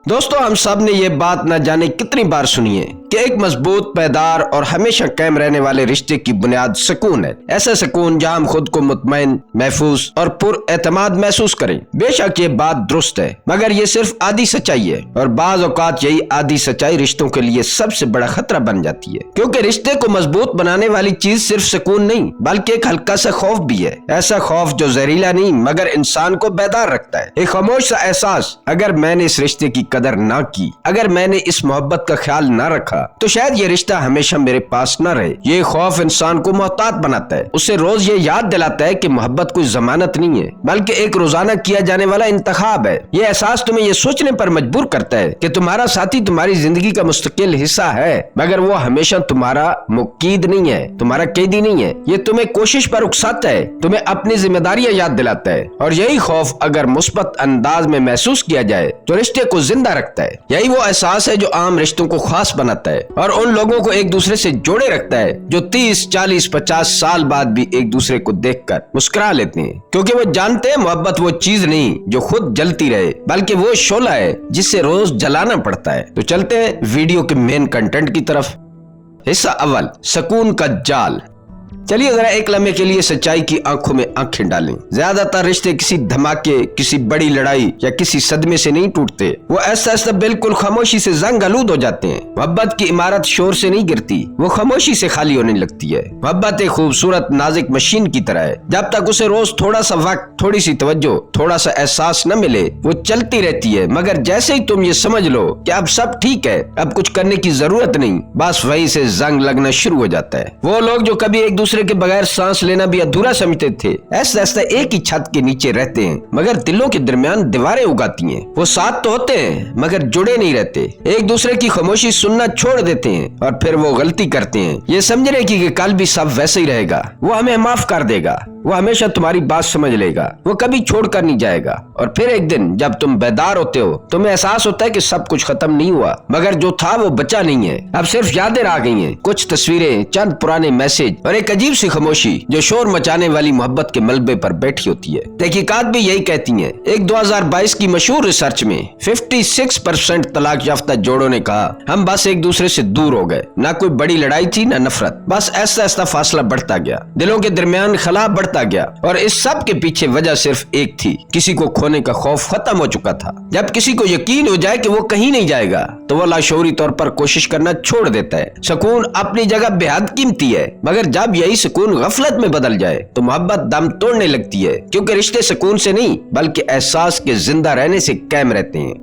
दोस्तों, हम सब ने ये बात न जाने कितनी बार सुनी है कि एक मजबूत, पायदार और हमेशा कायम रहने वाले रिश्ते की बुनियाद सुकून है। ऐसा सुकून जहां हम खुद को मुतमईन, महफूज और पुरएतमाद महसूस करें। बेशक ये बात दुरुस्त है, मगर ये सिर्फ आधी सच्चाई है और बाज औकात यही आधी सच्चाई रिश्तों के लिए सबसे बड़ा खतरा बन जाती है। क्योंकि रिश्ते को मजबूत बनाने वाली चीज सिर्फ सुकून नहीं बल्कि एक हल्का सा खौफ भी है। ऐसा खौफ जो जहरीला नहीं मगर इंसान को बेदार रखता है। एक खामोश सा एहसास, अगर मैंने इस रिश्ते की कदर ना की, अगर मैंने इस मोहब्बत का ख्याल ना रखा, तो शायद ये रिश्ता हमेशा मेरे पास न रहे। ये खौफ इंसान को मोहतात बनाता है, उसे रोज ये याद दिलाता है कि मोहब्बत कोई जमानत नहीं है बल्कि एक रोजाना किया जाने वाला इंतखाब है। ये एहसास तुम्हें ये सोचने पर मजबूर करता है कि तुम्हारा साथी तुम्हारी जिंदगी का मुस्तकिल हिस्सा है, मगर वो हमेशा तुम्हारा मुकीद नहीं है, तुम्हारा कैदी नहीं है। ये तुम्हें कोशिश पर उकसाता है, तुम्हें अपनी जिम्मेदारियां याद दिलाता है। और यही खौफ अगर मुस्बत अंदाज में महसूस किया जाए तो रिश्ते को जिंदा रखता है। यही वो एहसास है जो आम रिश्तों को खास बनाता है और उन लोगों को एक दूसरे से जोड़े रखता है जो 30, 40, 50 साल बाद भी एक दूसरे को देखकर मुस्कुरा लेते हैं, क्योंकि वो जानते हैं मोहब्बत वो चीज नहीं जो खुद जलती रहे बल्कि वो शोला है जिससे रोज जलाना पड़ता है। तो चलते हैं वीडियो के मेन कंटेंट की तरफ। हिस्सा अव्वल, सुकून का जाल। चलिए जरा एक लम्हे के लिए सच्चाई की आंखों में आंखें डालें। ज्यादातर रिश्ते किसी धमाके, किसी बड़ी लड़ाई या किसी सदमे से नहीं टूटते। वो ऐसा ऐसा बिल्कुल खामोशी से जंग आलूद हो जाते हैं। मोहब्बत की इमारत शोर से नहीं गिरती, वो खामोशी से खाली होने लगती है। मोहब्बत एक खूबसूरत नाजुक मशीन की तरह है। जब तक उसे रोज थोड़ा सा वक्त, थोड़ी सी तवज्जो, थोड़ा सा एहसास न मिले, वो चलती रहती है। मगर जैसे ही तुम ये समझ लो कि अब सब ठीक है, अब कुछ करने की जरूरत नहीं, बस वहीं से जंग लगना शुरू हो जाता है। वो लोग जो कभी एक दूसरे के बगैर सांस लेना भी अधूरा समझते थे, ऐसा ऐसा एक ही छत के नीचे रहते हैं मगर दिलों के दरमियान दीवारें उगाती हैं। वो साथ तो होते हैं मगर जुड़े नहीं रहते। एक दूसरे की खामोशी सुनना छोड़ देते हैं और फिर वो गलती करते हैं ये समझने की कि कल भी सब वैसे ही रहेगा, वो हमें माफ कर देगा, वो हमेशा तुम्हारी बात समझ लेगा, वो कभी छोड़कर नहीं जाएगा। और फिर एक दिन जब तुम बेदार होते हो, तुम्हें एहसास होता है कि सब कुछ खत्म नहीं हुआ मगर जो था वो बचा नहीं है। अब सिर्फ यादें रह गई हैं, कुछ तस्वीरें, चंद पुराने मैसेज और एक अजीब सी खामोशी जो शोर मचाने वाली मोहब्बत के मलबे पर बैठी होती है। तहकीकात भी यही कहती हैं। एक 2022 की मशहूर रिसर्च में 56% तलाक याफ्ता जोड़ों ने कहा हम बस एक दूसरे से दूर हो गए। ना कोई बड़ी लड़ाई थी ना नफरत, बस ऐसा ऐसा फासला बढ़ता गया, दिलों के दरमियान खला बढ़ता गया। और इस सब के पीछे वजह सिर्फ एक थी, किसी को खोने का खौफ खत्म हो चुका था। जब किसी को यकीन हो जाए कि वो कहीं नहीं जाएगा तो वो लाशऊरी तौर पर कोशिश करना छोड़ देता है। सुकून अपनी जगह बेहद कीमती है, मगर जब यही सुकून गफलत में बदल जाए तो मोहब्बत दम तोड़ने लगती है, क्योंकि रिश्ते सुकून से नहीं बल्कि एहसास के जिंदा रहने से कायम रहते हैं।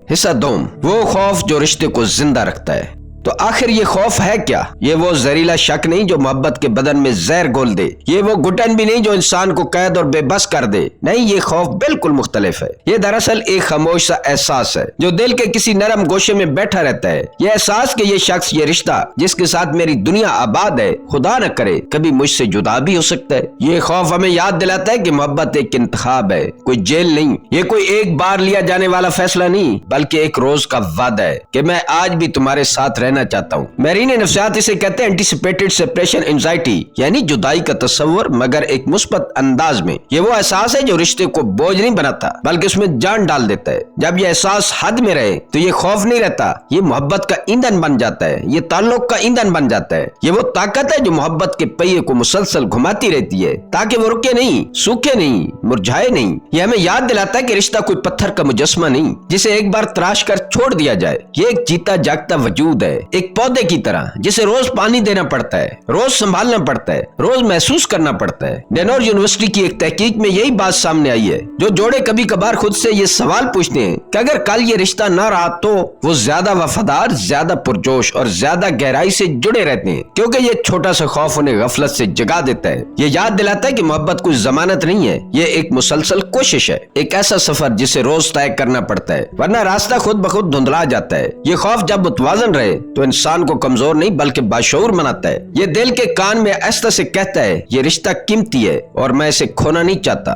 हिस्सा दोम, वो खौफ जो रिश्ते को जिंदा रखता है। तो आखिर ये खौफ है क्या? ये वो जहरीला शक नहीं जो मोहब्बत के बदन में जहर घोल दे, ये वो घुटन भी नहीं जो इंसान को कैद और बेबस कर दे। नहीं, ये खौफ बिल्कुल मुख्तलिफ है। ये दरअसल एक खामोश सा एहसास है जो दिल के किसी नरम गोशे में बैठा रहता है। ये एहसास कि ये शख्स, ये रिश्ता जिसके साथ मेरी दुनिया आबाद है, खुदा न करे कभी मुझसे जुदा भी हो सकता है। ये खौफ हमें याद दिलाता है कि मोहब्बत एक इंतखाब है, कोई जेल नहीं। ये कोई एक बार लिया जाने वाला फैसला नहीं बल्कि एक रोज का वादा है कि मैं आज भी तुम्हारे साथ चाहता हूँ। मैरीन नफ्सियात इसे कहते हैं एंटीसिपेटेड सेपरेशन एंजाइटी, यानी जुदाई का तस्वर मगर एक मुस्बत अंदाज में। ये वो एहसास है जो रिश्ते को बोझ नहीं बनाता बल्कि उसमें जान डाल देता है। जब ये एहसास हद में रहे तो ये खौफ नहीं रहता, ये मोहब्बत का ईंधन बन जाता है, ये ताल्लुक का ईंधन बन जाता है। ये वो ताकत है जो मोहब्बत के पहिए को मुसलसल घुमाती रहती है ताकि वो रुके नहीं, सूखे नहीं, मुरझाए नहीं। ये हमें याद दिलाता है कि रिश्ता कोई पत्थर का मुजस्मा नहीं जिसे एक बार तराश कर छोड़ दिया जाए। ये एक जीता जागता वजूद है, एक पौधे की तरह जिसे रोज पानी देना पड़ता है, रोज संभालना पड़ता है, रोज महसूस करना पड़ता है। डेनोर यूनिवर्सिटी की एक तहकीक में यही बात सामने आई है। जो जोड़े कभी कभार खुद से ये सवाल पूछते हैं कि अगर कल ये रिश्ता ना रहा तो वो ज्यादा वफादार, ज्यादा पुरजोश और ज्यादा गहराई से जुड़े रहते हैं, क्योंकि ये छोटा सा खौफ उन्हें गफलत से जगा देता है। ये याद दिलाता है कि मोहब्बत कोई जमानत नहीं है, ये एक मुसलसल कोशिश है, एक ऐसा सफर जिसे रोज तय करना पड़ता है वरना रास्ता खुद ब खुद धुंधला जाता है। ये खौफ जब मुतवाजन रहे तो इंसान को कमजोर नहीं बल्कि बाशऊर बनाता है। ये दिल के कान में ऐसा से कहता है ये रिश्ता कीमती है और मैं इसे खोना नहीं चाहता।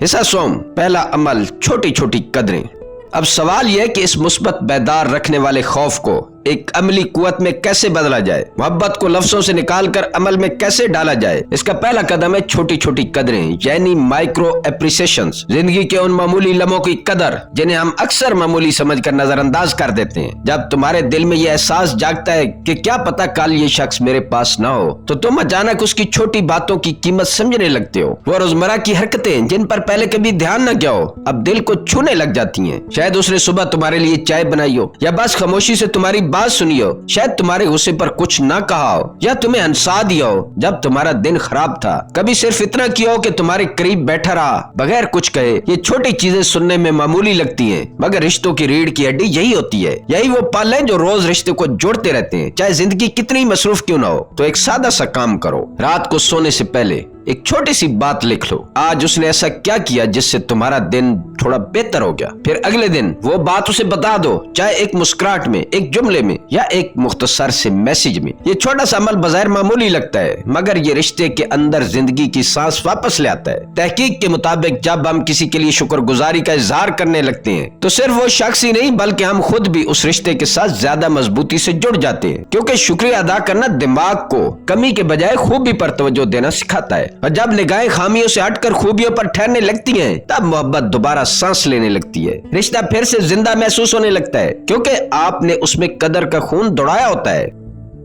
हिस्सा सोम, पहला अमल, छोटी छोटी कदरें। अब सवाल यह है कि इस मुस्बत बेदार रखने वाले खौफ को एक अमली कुव्वत में कैसे बदला जाए, मोहब्बत को लफ्जों से निकाल कर अमल में कैसे डाला जाए। इसका पहला कदम है छोटी छोटी कदरें, यानी माइक्रो एप्रिसिएशंस। जिंदगी के उन मामूली लम्हों की कदर जिन्हें हम अक्सर मामूली समझकर नजरअंदाज कर देते हैं। जब तुम्हारे दिल में यह एहसास जागता है कि क्या पता कल ये शख्स मेरे पास ना हो, तो तुम अचानक उसकी छोटी बातों की कीमत समझने लगते हो। वो रोजमर्रा की हरकतें जिन पर पहले कभी ध्यान न गया हो, अब दिल को छूने लग जाती हैं। शायद उसने सुबह तुम्हारे लिए चाय बनाई हो, या बस खामोशी से तुम्हारी बात सुनी हो। शायद तुम्हारे गुस्से पर कुछ ना कहा हो, या तुम्हें हंसा दिया हो जब तुम्हारा दिन खराब था। कभी सिर्फ इतना किया हो कि तुम्हारे करीब बैठा रहा बगैर कुछ कहे। ये छोटी चीजें सुनने में मामूली लगती हैं, मगर रिश्तों की रीढ़ की हड्डी यही होती है। यही वो पल है जो रोज रिश्ते को जोड़ते रहते हैं। चाहे जिंदगी कितनी मसरूफ क्यों ना हो, तो एक सादा सा काम करो। रात को सोने से पहले एक छोटी सी बात लिख लो। आज उसने ऐसा क्या किया जिससे तुम्हारा दिन थोड़ा बेहतर हो गया। फिर अगले दिन वो बात उसे बता दो, चाहे एक मुस्कुराहट में, एक जुमले में, या एक मुख्तसर से मैसेज में। ये छोटा सा अमल बज़ाहिर मामूली लगता है, मगर ये रिश्ते के अंदर जिंदगी की सांस वापस ले आता है। तहकीक के मुताबिक जब हम किसी के लिए शुक्रगुजारी का इजहार करने लगते हैं, तो सिर्फ वो शख्स ही नहीं बल्कि हम खुद भी उस रिश्ते के साथ ज्यादा मजबूती से जुड़ जाते हैं। क्योंकि शुक्रिया अदा करना दिमाग को कमी के बजाय खूबी पर तवज्जो देना सिखाता है। और जब निगाहें खामियों से हटकर खूबियों पर ठहरने लगती हैं, तब मोहब्बत दोबारा सांस लेने लगती है। रिश्ता फिर से जिंदा महसूस होने लगता है, क्योंकि आपने उसमें कदर का खून दौड़ाया होता है।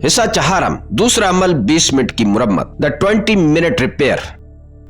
हिस्सा चहारम, दूसरा अमल 20 मिनट की मुरम्मत, द 20 मिनट रिपेयर।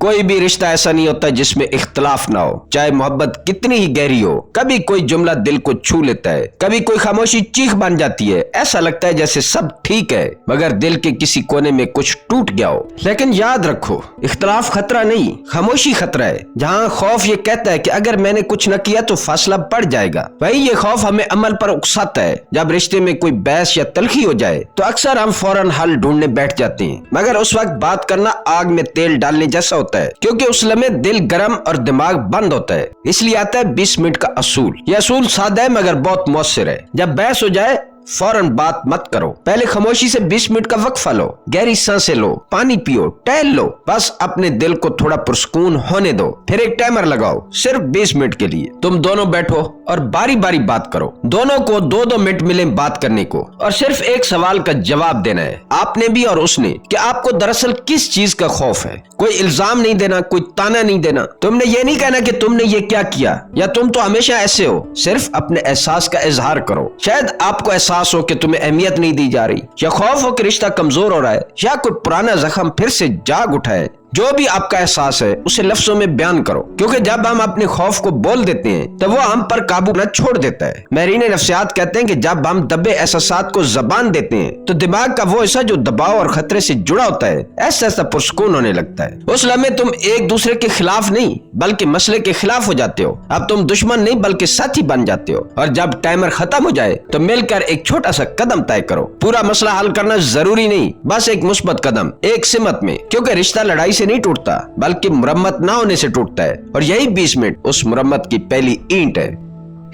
कोई भी रिश्ता ऐसा नहीं होता जिसमें इख्तलाफ ना हो, चाहे मोहब्बत कितनी ही गहरी हो। कभी कोई जुमला दिल को छू लेता है, कभी कोई खामोशी चीख बन जाती है। ऐसा लगता है जैसे सब ठीक है, मगर दिल के किसी कोने में कुछ टूट गया हो। लेकिन याद रखो, इख्तलाफ खतरा नहीं, खामोशी खतरा है। जहाँ खौफ ये कहता है कि अगर मैंने कुछ न किया तो फासला बढ़ जाएगा, वही ये खौफ हमें अमल पर उकसाता है। जब रिश्ते में कोई बहस या तलखी हो जाए, तो अक्सर हम फौरन हल ढूंढने बैठ जाते हैं, मगर उस वक्त बात करना आग में तेल डालने जैसा होता है, क्योंकि उस लम्हे दिल गर्म और दिमाग बंद होता है। इसलिए आता है 20 मिनट का असूल। यह असूल सादा है मगर बहुत मौसर है। जब बहस हो जाए, फौरन बात मत करो। पहले खामोशी से 20 मिनट का वक्फा लो, गहरी सांसें लो, पानी पियो, टहल लो, बस अपने दिल को थोड़ा पुरसकून होने दो। फिर एक टाइमर लगाओ, सिर्फ 20 मिनट के लिए। तुम दोनों बैठो और बारी बारी बात करो। दोनों को 2-2 मिनट मिले बात करने को, और सिर्फ एक सवाल का जवाब देना है, आपने भी और उसने, कि आपको दरअसल किस चीज का खौफ है। कोई इल्जाम नहीं देना, कोई ताना नहीं देना। तुमने ये नहीं कहना कि तुमने ये क्या किया, या तुम तो हमेशा ऐसे हो। सिर्फ अपने एहसास का इजहार करो। शायद आपको एहसास हो कि तुम्हें अहमियत नहीं दी जा रही, या खौफ हो कि रिश्ता कमजोर हो रहा है, या कोई पुराना जख्म फिर से जाग उठा है। जो भी आपका एहसास है उसे लफ्जों में बयान करो, क्योंकि जब हम अपने खौफ को बोल देते हैं तो वो हम पर काबू न छोड़ देता है। माहिरीन नफ्सियात कहते हैं कि जब हम दबे एहसासात को जबान देते हैं, तो दिमाग का वो हिस्सा जो दबाव और खतरे से जुड़ा होता है, ऐसा ऐसा पुरसकून होने लगता है। उस लम्हे तुम एक दूसरे के खिलाफ नहीं बल्कि मसले के खिलाफ हो जाते हो। अब तुम दुश्मन नहीं बल्कि साथी बन जाते हो। और जब टाइमर खत्म हो जाए, तो मिलकर एक छोटा सा कदम तय करो। पूरा मसला हल करना जरूरी नहीं, बस एक मुस्बत कदम, एक सिमत में, क्योंकि रिश्ता लड़ाई से नहीं टूटता बल्कि मुरम्मत ना होने से टूटता है। और यही 20 मिनट उस मुरम्मत की पहली ईंट है।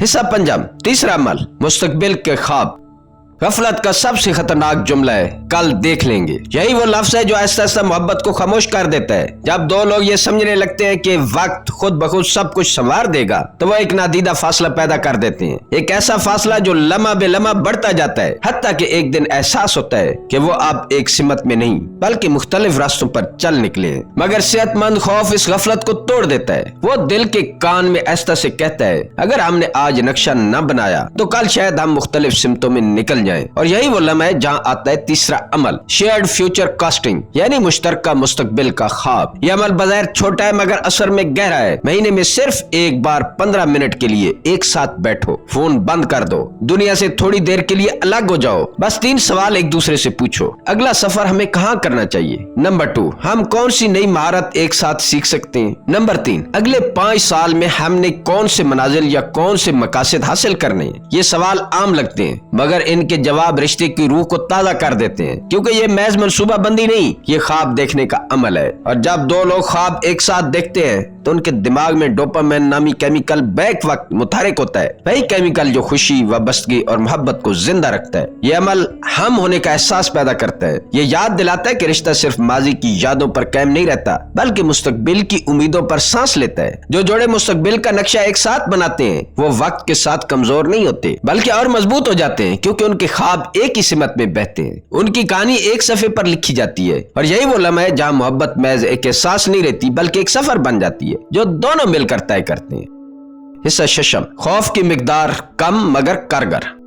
हिस्सा पंजम, तीसरा अमल, मुस्तकबिल के ख्वाब। गफलत का सबसे खतरनाक जुमला है, कल देख लेंगे। यही वो लफ्ज है जो आहिस्ता आहिस्ता मोहब्बत को खामोश कर देता है। जब दो लोग ये समझने लगते हैं कि वक्त खुद ब खुद सब कुछ संवार देगा, तो वो एक नादीदा फासला पैदा कर देते हैं। एक ऐसा फासला जो लम्हा बे लम्हा बढ़ता जाता है, हत्ता कि एक दिन एहसास होता है कि वो आप एक सिमत में नहीं बल्कि मुख्तलिफ रास्तों पर चल निकले हैं। मगर सेहतमंद खौफ इस गफलत को तोड़ देता है। वो दिल के कान में आहिस्ता से कहता है, अगर हमने आज नक्शा न बनाया तो कल शायद हम मुख्तलिफ सिमतों में निकल जाएं। और यही वो लम्हा है जहाँ आता है तीसरा अमल, शेयर्ड फ्यूचर कास्टिंग, यानी मुश्तरका मुस्तकबिल का ख्वाब। यह अमल बज़ाहिर छोटा है मगर असर में गहरा है। महीने में सिर्फ एक बार 15 मिनट के लिए एक साथ बैठो, फोन बंद कर दो, दुनिया से थोड़ी देर के लिए अलग हो जाओ। बस 3 सवाल एक दूसरे से पूछो। अगला सफर हमें कहाँ करना चाहिए? नंबर 2, हम कौन सी नई महारत एक साथ सीख सकते हैं? नंबर 3, अगले 5 साल में हमने कौन से मनाजिल या कौन से मकासद हासिल करने हैं? ये सवाल आम लगते हैं, मगर इनके जवाब रिश्ते की रूह को ताजा कर देते हैं, क्योंकि ये महज मनसूबा बंदी नहीं, ये ख्वाब देखने का अमल है। और जब 2 लोग ख्वाब एक साथ देखते हैं, तो उनके दिमाग में डोपामाइन नामी केमिकल बैक वक्त मुतहरिक होता है। वही केमिकल जो खुशी, वाबस्तगी और मोहब्बत को जिंदा रखता है। ये अमल हम होने का एहसास पैदा करता है। ये याद दिलाता है कि रिश्ता सिर्फ माजी की यादों पर कायम नहीं रहता बल्कि मुस्तकबिल की उम्मीदों पर सांस लेता है। जो जोड़े मुस्तकबिल का नक्शा एक साथ बनाते हैं, वो वक्त के साथ कमजोर नहीं होते बल्कि और मजबूत हो जाते हैं, क्योंकि उनके خواب ایک ہی سمت میں بہتے ہیں، ان کی کہانی ایک صفحے پر لکھی جاتی ہے، اور یہی وہ لمحہ ہے جہاں محبت محض ایک احساس نہیں رہتی بلکہ ایک سفر بن جاتی ہے جو دونوں مل کر طے کرتے ہیں۔ حصہ ششم، خوف کی مقدار کم مگر کارگر۔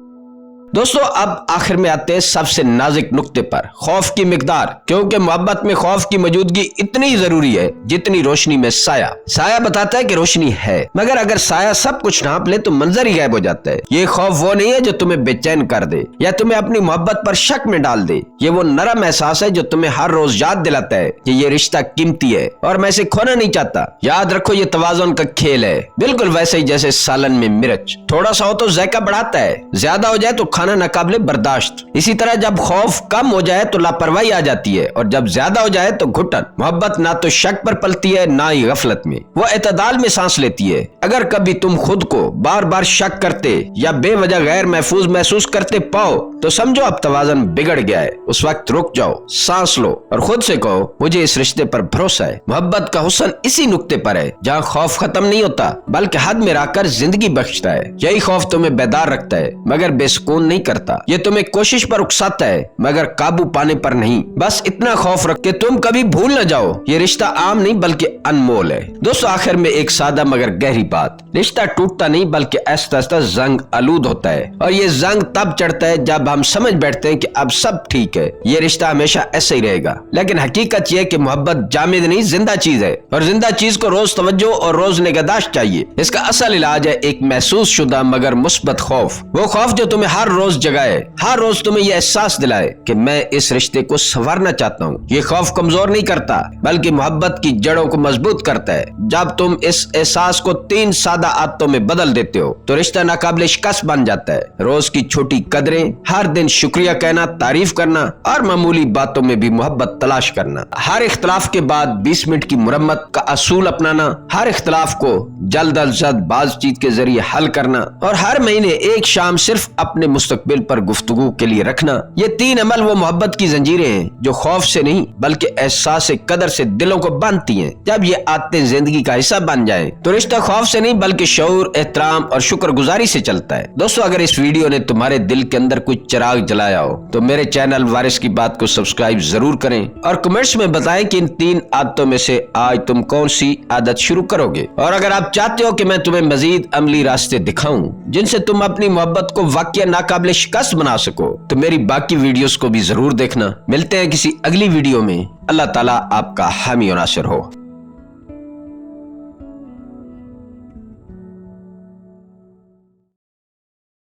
دوستو اب آخر میں آتے ہیں سب سے نازک نقطے پر، خوف کی مقدار، کیونکہ محبت میں خوف کی موجودگی اتنی ضروری ہے جتنی روشنی میں سایہ۔ سایہ بتاتا ہے کہ روشنی ہے، مگر اگر سایہ سب کچھ ڈھانپ لے تو منظر ہی غائب ہو جاتا ہے۔ یہ خوف وہ نہیں ہے جو تمہیں بے چین کر دے یا تمہیں اپنی محبت پر شک میں ڈال دے، یہ وہ نرم احساس ہے جو تمہیں ہر روز یاد دلاتا ہے کہ یہ رشتہ قیمتی ہے اور میں اسے کھونا نہیں چاہتا۔ یاد رکھو یہ توازن کا کھیل ہے، بالکل ویسے ہی جیسے سالن میں مرچ، تھوڑا سا ہو تو ذائقہ بڑھاتا ہے، زیادہ ہو جائے تو کھانا ناقابل برداشت۔ اسی طرح جب خوف کم ہو جائے تو لاپرواہی آ جاتی ہے، اور جب زیادہ ہو جائے تو گھٹن۔ محبت نہ تو شک پر پلتی ہے نہ ہی غفلت میں، وہ اعتدال میں سانس لیتی ہے۔ اگر کبھی تم خود کو بار بار شک کرتے یا بے وجہ غیر محفوظ محسوس کرتے پاؤ تو سمجھو اب توازن بگڑ گیا ہے۔ اس وقت رک جاؤ، سانس لو اور خود سے کہو مجھے اس رشتے پر بھروسہ ہے۔ محبت کا حسن اسی نقطے پر ہے جہاں خوف ختم نہیں ہوتا بلکہ حد میں رہ کر زندگی بخشتا ہے۔ یہی خوف تمہیں بیدار رکھتا ہے مگر بے سکون نہیں کرتا، یہ تمہیں کوشش پر اکساتا ہے مگر قابو پانے پر نہیں۔ بس اتنا خوف رکھ کہ تم کبھی بھول نہ جاؤ یہ رشتہ عام نہیں بلکہ انمول ہے۔ دوستو آخر میں ایک سادہ مگر گہری بات، رشتہ ٹوٹتا نہیں بلکہ آہستہ آہستہ زنگ آلود ہوتا ہے، اور یہ زنگ تب چڑھتا ہے جب ہم سمجھ بیٹھتے ہیں کہ اب سب ٹھیک ہے، یہ رشتہ ہمیشہ ایسا ہی رہے گا۔ لیکن حقیقت یہ ہے کہ محبت جامد نہیں زندہ چیز ہے، اور زندہ چیز کو روز توجہ اور روز نگہداشت چاہیے۔ اس کا اصل علاج ہے ایک محسوس شدہ مگر مثبت خوف، وہ خوف جو تمہیں ہر روز جگائے، ہر روز تمہیں یہ احساس دلائے کہ میں اس رشتے کو سنوارنا چاہتا ہوں۔ یہ خوف کمزور نہیں کرتا بلکہ محبت کی جڑوں کو مضبوط کرتا ہے۔ جب تم اس احساس کو 3 سادہ عادتوں میں بدل دیتے ہو تو رشتہ ناقابل شکست بن جاتا ہے۔ روز کی چھوٹی قدریں، ہر دن شکریہ کہنا، تعریف کرنا اور معمولی باتوں میں بھی محبت تلاش کرنا، ہر اختلاف کے بعد 20 منٹ کی مرمت کا اصول اپنانا، ہر اختلاف کو جلد از جلد بات چیت کے ذریعے حل کرنا، اور ہر مہینے ایک شام صرف اپنے مستقبل پر گفتگو کے لیے رکھنا۔ یہ 3 عمل وہ محبت کی زنجیریں ہیں جو خوف سے نہیں بلکہ احساس قدر سے دلوں کو باندھتی ہیں۔ جب یہ عادتیں زندگی کا حصہ بن جائیں تو رشتہ خوف سے نہیں بلکہ شعور، احترام اور شکر گزاری سے چلتا ہے۔ دوستو اگر اس ویڈیو نے تمہارے دل کے اندر کچھ چراغ جلایا ہو تو میرے چینل وارث کی بات کو سبسکرائب ضرور کریں، اور کمنٹس میں بتائیں کہ ان 3 عادتوں میں سے آج تم کون سی عادت شروع کرو گے۔ اور اگر آپ چاہتے ہو کہ میں تمہیں مزید عملی راستے دکھاؤں جن سے تم اپنی محبت کو واقعی ناقابل شکست بنا سکو تو میری باقی ویڈیوز کو بھی ضرور دیکھنا۔ ملتے ہیں کسی اگلی ویڈیو میں۔ اللہ تعالیٰ آپ کا حامی و ناصر ہو۔